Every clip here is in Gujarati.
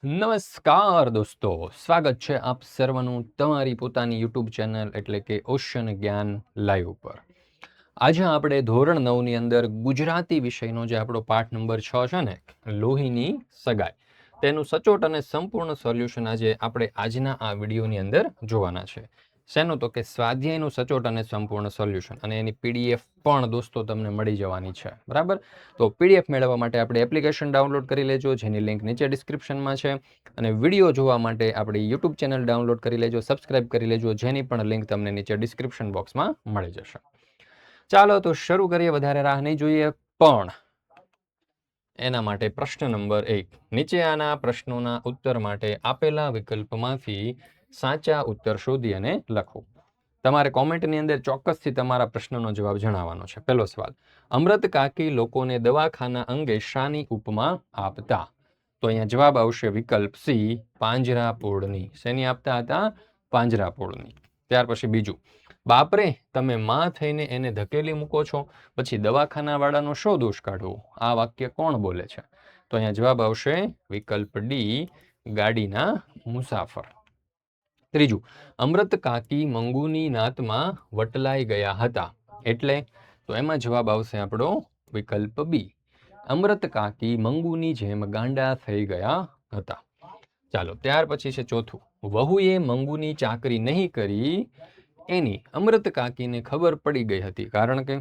નમસ્કાર દોસ્તો, સ્વાગત છે આપ સર્વનું તમારી પોતાની યુટ્યુબ ચેનલ એટલે કે ઓશન જ્ઞાન લાઈવ પર. આજે આપણે ધોરણ 9 ની અંદર ગુજરાતી વિષયનો જે આપણો પાઠ નંબર 6 છે ને, લોહીની સગાઈ, તેનું સચોટ અને સંપૂર્ણ સોલ્યુશન આજે આપણે આજના આ વિડીયોની અંદર જોવાના છે. શેનું? તો કે સ્વાધ્યાયનું સચોટ અને સંપૂર્ણ સોલ્યુશન, અને એની પીડીએફ પણ દોસ્તો તમને મળી જવાની છે. બરાબર? તો પીડીએફ મેળવવા માટે આપણે એપ્લિકેશન ડાઉનલોડ કરી લેજો, જેની લિંક નીચે ડિસ્ક્રિપ્શનમાં છે, અને વિડીયો જોવા માટે આપણી યુટ્યુબ ચેનલ ડાઉનલોડ કરી લેજો, સબસ્ક્રાઇબ કરી લેજો, જેની પણ લિંક તમને નીચે ડિસ્ક્રિપ્શન બોક્સમાં મળી જશે. ચાલો તો શરૂ કરીએ, વધારે રાહ નહીં જોઈએ, પણ એના માટે પ્રશ્ન નંબર 1. નીચે આના પ્રશ્નોના ઉત્તર માટે આપેલા વિકલ્પમાંથી સાચા ઉત્તર શોધી અને લખો. તમારે કોમેન્ટની અંદર ચોક્કસથી તમારા પ્રશ્નનો જવાબ જણાવવાનો છે. પહેલો સવાલ: અમૃત કાકી લોકોને દવાખાના અંગે શાની ઉપમા આપતા? તો અહીંયા જવાબ આવશે વિકલ્પ સી, પાંજરાપોળની. શેની આપતા હતા? પાંજરાપોળની. ત્યાર પછી બીજું: બાપરે, તમે માં થઈને એને ધકેલી મૂકો છો, પછી દવાખાનાવાળાનો શો દોષ કાઢવો? આ વાક્ય કોણ બોલે છે? તો અહીંયા જવાબ આવશે વિકલ્પ ડી, ગાડીના મુસાફર. ત્રીજું: અમૃત કાકી મંગુની નાતમાં વટલાઈ ગયા હતા, એટલે? તો એમાં જવાબ આવશે આપણો વિકલ્પ બી, અમૃત કાકી મંગુની જેમ ગાંડા થઈ ગયા હતા. ચાલો, ત્યાર પછી છે ચોથું: વહુએ મંગુની ચાકરી નહીં કરી એની અમૃત કાકીને ખબર પડી ગઈ હતી, કારણ કે?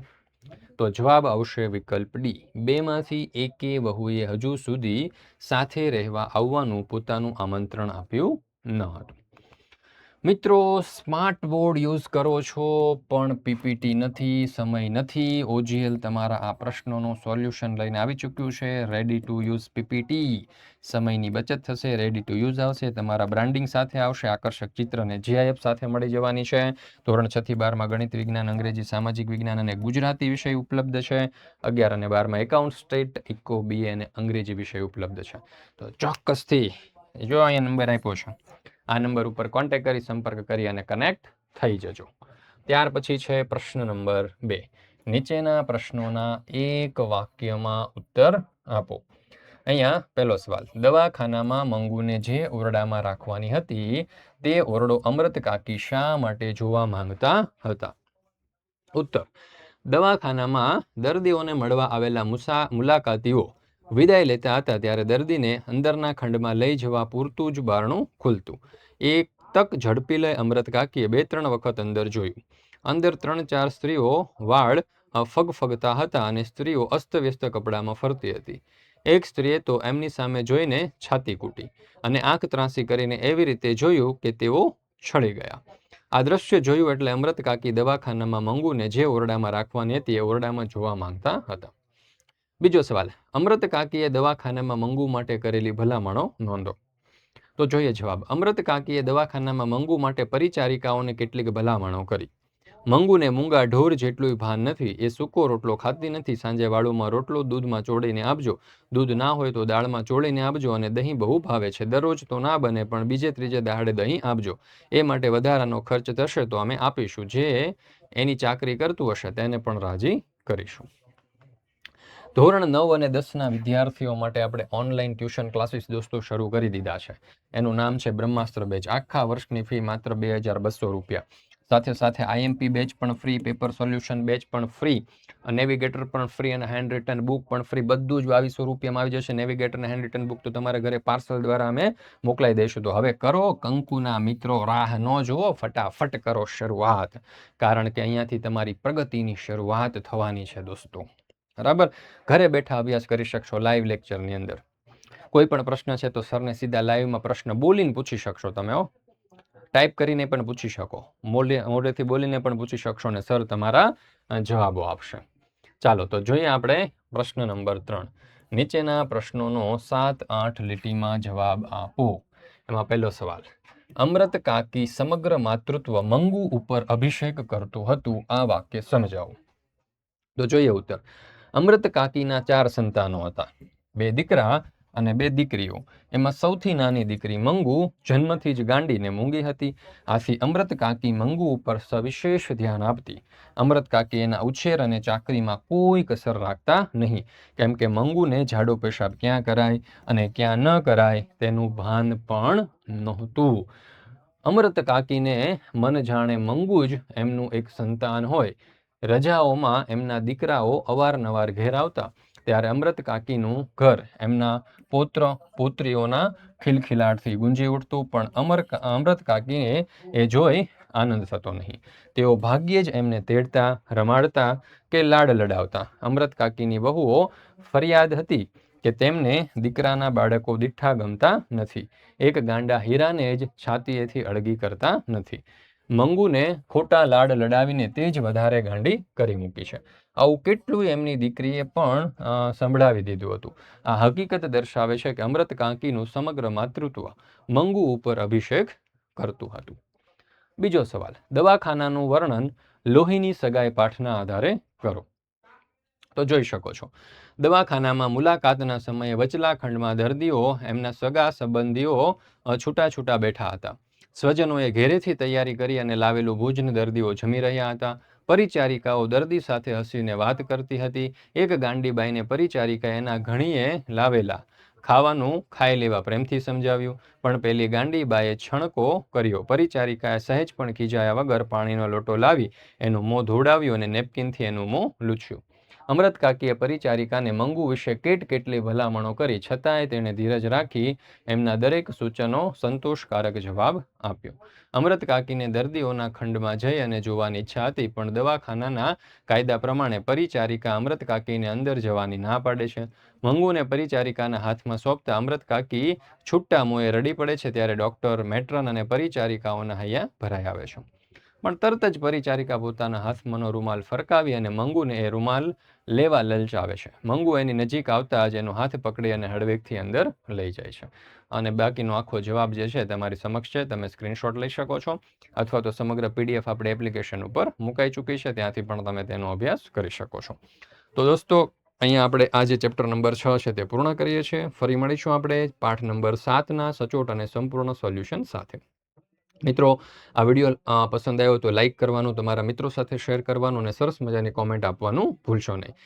તો જવાબ આવશે વિકલ્પ ડી, બેમાંથી એકે વહુએ હજુ સુધી સાથે રહેવા આવવાનું પોતાનું આમંત્રણ આપ્યું ન હતું. મિત્રો, સ્માર્ટ બોર્ડ યુઝ કરો છો પણ પીપીટી નથી, સમય નથી. ઓજીએલ તમારા આ પ્રશ્નોનું સોલ્યુશન લઈને આવી ચૂક્યું છે, રેડી ટુ યુઝ પીપીટી. સમયની બચત થશે, રેડી ટુ યુઝ આવશે, તમારા બ્રાન્ડિંગ સાથે આવશે, આકર્ષક ચિત્ર અને જીઆઈએફ સાથે મળી જવાની છે. ધોરણ 6 થી 12માં ગણિત, વિજ્ઞાન, અંગ્રેજી, સામાજિક વિજ્ઞાન અને ગુજરાતી વિષય ઉપલબ્ધ છે. 11 અને 12માં એકાઉન્ટ, સ્ટેટ, ઇકો, બીએ અને અંગ્રેજી વિષય ઉપલબ્ધ છે. તો ચોક્કસથી જો અહીંયા નંબર આપ્યો છે, આ નંબર ઉપર કોન્ટેક્ટ કરી, સંપર્ક કરી અને કનેક્ટ થઈ જજો. ત્યાર પછી છે પ્રશ્ન નંબર 2. નીચેના પ્રશ્નોના એક વાક્યમાં ઉત્તર આપો. અહીંયા પહેલો સવાલ: દવાખાનામાં મંગુને જે ઓરડામાં રાખવાની હતી તે ઓરડો અમૃત કાકી શા માટે જોવા માંગતા હતા? ઉત્તર: દવાખાનામાં દર્દીઓને મળવા આવેલા મુલાકાતીઓ વિદાય લેતા હતા ત્યારે દર્દીને અંદરના ખંડમાં લઈ જવા પૂરતું જ બારણું ખુલતું. એક તક ઝડપી લઈ અમૃત કાકીએ 2-3 વખત અંદર જોયું. અંદર 3-4 સ્ત્રીઓ વાળ ફગફગતા હતા અને સ્ત્રીઓ અસ્તવ્યસ્ત કપડામાં ફરતી હતી. એક સ્ત્રીએ તો એમની સામે જોઈને છાતી કૂટી અને આંખ ત્રાંસી કરીને એવી રીતે જોયું કે તેઓ છળી ગયા. આ દ્રશ્ય જોયું એટલે અમૃત કાકી દવાખાનામાં મંગુને જે ઓરડામાં રાખવાની હતી એ ઓરડામાં જોવા માંગતા હતા. બીજો સવાલ: અમૃત કાકીએ દવાખાનામાં મંગુ માટે કરેલી ભલામણો નોંધો. તો જોઈએ જવાબ. અમૃત કાકીએ દવાખાનામાં મંગુ માટે પરિચારિકાઓને કેટલીક ભલામણો કરી. મંગુને મૂંગા ઢોર જેટલું ભાન નથી, એ સૂકો રોટલો ખાતી નથી. સાંજે વાળુમાં રોટલો દૂધમાં ચોળીને આપજો, દૂધ ના હોય તો દાળમાં ચોળીને આપજો, અને દહીં બહુ ભાવે છે. દરરોજ તો ના બને, પણ બીજે ત્રીજે દાડે દહીં આપજો. એ માટે વધારાનો ખર્ચ થશે તો અમે આપીશું. જે એની ચાકરી કરતું હશે તેને પણ રાજી કરીશું. ધોરણ 9 અને 10ના વિદ્યાર્થીઓ માટે આપણે ઓનલાઈન ટ્યુશન ક્લાસીસ દોસ્તો શરૂ કરી દીધા છે. એનું નામ છે બ્રહ્માસ્ત્ર બેચ. આખા વર્ષની ફી માત્ર 2200 રૂપિયા. સાથે સાથે આઈએમપી બેચ પણ ફ્રી, પેપર સોલ્યુશન બેચ પણ ફ્રી, નેવિગેટર પણ ફ્રી અને હેન્ડ રિટન બુક પણ ફ્રી. બધું જ 2200 રૂપિયામાં આવી જશે. નેવિગેટર અને હેન્ડ રિટન બુક તો તમારા ઘરે પાર્સલ દ્વારા અમે મોકલાઈ દઈશું. તો હવે કરો કંકુના મિત્રો, રાહ ન જુઓ, ફટાફટ કરો શરૂઆત, કારણ કે અહીંયાથી તમારી પ્રગતિની શરૂઆત થવાની છે દોસ્તો. બરાબર? ઘરે બેઠા અભ્યાસ કરી શકશો લાઈવ લેક્ચરની અંદર. કોઈ પણ પ્રશ્ન છે તો સરને સીધા લાઈવમાં પ્રશ્ન બોલીને પૂછી શકશો તમે. ટાઈપ કરીને પણ પૂછી શકો, મોઢેથી બોલીને પણ પૂછી શકશો, અને સર તમારા જવાબો આપશે. ચાલો તો જોઈએ આપણે પ્રશ્ન નંબર 3. નીચેના પ્રશ્નોનો 7-8 લીટીમાં જવાબ આપો. એમાં પહેલો સવાલ: અમૃત કાકી સમગ્ર માતૃત્વ મંગુ ઉપર અભિષેક કરતું હતું. આ વાક્ય સમજાવો. તો જોઈએ ઉત્તર. અમૃત કાકીના 4 સંતાનો હતા. 2 દીકરા અને 2 દીકરીઓ. એમાં સૌથી નાની દીકરી મંગુ જન્મથી જ ગાંડી ને મૂંગી હતી. આથી અમૃત કાકી મંગુ ઉપર સવિશેષ ધ્યાન આપતી. અમૃત કાકી એના ઉછેર અને ચાકરીમાં કોઈ કસર રાખતા નહીં, કેમ કે મંગુને જાડો પેશાબ ક્યાં કરાય અને ક્યાં ન કરાય તેનું ભાન પણ નહોતું. અમૃત કાકીને મન જાણે મંગુ જ એમનું એક સંતાન હોય. રજાઓમાં એમના દીકરાઓ અવારનવાર ઘેર આવતા ત્યારે અમૃત કાકીનું ઘર એમના પૌત્ર પુત્રીઓના ખિલખિલાટથી ગુંજી ઉઠતું, પણ અમૃત કાકીને એ જોઈ આનંદ થતો નહીં. તેઓ ભાગ્યે જ એમને તેડતા, રમાડતા કે લાડ લડાવતા. અમૃત કાકીની વહુઓ ફરિયાદ હતી કે તેમને દીકરાના બાળકો દીઠા ગમતા નથી. એક ગાંડા હીરાને જ છાતીએથી અળગી કરતા નથી. મંગુને ખોટા લાડ લડાવીને તે જ વધારે ગાંડી કરી મૂકી છે. આવું કેટલું એમની દીકરીએ પણ સંભળાવી દીધું હતું. આ હકીકત દર્શાવે છે કે અમૃત કાકીનું સમગ્ર માતૃત્વ મંગુ ઉપર અભિષેક કરતું હતું. બીજો સવાલ, દવાખાનાનું વર્ણન લોહીની સગાઈ પાઠના આધારે કરો. તો જોઈ શકો છો, દવાખાનામાં મુલાકાતના સમયે વચલા ખંડમાં દર્દીઓ એમના સગા સંબંધીઓ છૂટા છૂટા બેઠા હતા. સ્વજનોએ ઘેરેથી તૈયારી કરી અને લાવેલું ભોજન દર્દીઓ જમી રહ્યા હતા. પરિચારિકાઓ દર્દી સાથે હસીને વાત કરતી હતી. એક ગાંડીબાઈને પરિચારિકા એના ઘણીએ લાવેલા ખાવાનું ખાઈ લેવા પ્રેમથી સમજાવ્યું, પણ પેલી ગાંડીબાએ છણકો કર્યો. પરિચારિકાએ સહેજ પણ ખીજાયા વગર પાણીનો લોટો લાવી એનું મોં ધોવડાવ્યું અને નેપકિનથી એનું મોં લૂછ્યું. અમૃત કાકીએ પરિચારિકાને મંગુ વિશે કેટલી ભલામણો કરી, છતાંય તેણે ધીરજ રાખી એમના દરેક સૂચનો સંતોષકારક જવાબ આપ્યો. અમૃત કાકીને દર્દીઓના ખંડમાં જઈ અને જોવાની ઈચ્છા હતી, પણ દવાખાનાના કાયદા પ્રમાણે પરિચારિકા અમૃત કાકીને અંદર જવાની ના પાડે છે. મંગુને પરિચારિકાના હાથમાં સોંપતા અમૃત કાકી છૂટા મોંએ રડી પડે છે. ત્યારે ડૉક્ટર, મેટ્રન અને પરિચારિકાઓના હૈયા ભરાઈ આવે છે. પણ તરત જ પરિચારિકા પોતાના હાથમાંનો રૂમાલ ફરકાવી અને મંગુને એ રૂમાલ લેવા લલચાવે છે. મંગુ એની નજીક આવતા જ એનો હાથ પકડી અને હળવેકથી અંદર લઈ જાય છે. અને બાકીનો આખો જવાબ જે છે તમારી સમક્ષ છે, તમે સ્ક્રીનશોટ લઈ શકો છો, અથવા તો સમગ્ર PDF આપણે એપ્લિકેશન ઉપર મુકાઈ ચૂકી છે, ત્યાંથી પણ તમે તેનો અભ્યાસ કરી શકો છો. તો દોસ્તો, અહીંયા આપણે આ જે ચેપ્ટર નંબર 6 છે તે પૂર્ણ કરીએ છીએ. ફરી મળીશું આપણે પાઠ નંબર 7ના સચોટ અને સંપૂર્ણ સોલ્યુશન સાથે. મિત્રો, આ વિડીયો પસંદ આવ્યો તો લાઇક કરવાનું, તમારા મિત્રો સાથે શેર કરવાનું અને સરસ મજાની કોમેન્ટ આપવાનું ભૂલશો નહીં.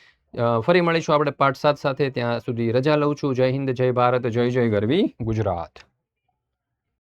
ફરી મળીશું આપણે પાર્ટ 7 સાથે. ત્યાં સુધી રજા લઉં છું. જય હિન્દ, જય ભારત, જય જય ગરવી ગુજરાત.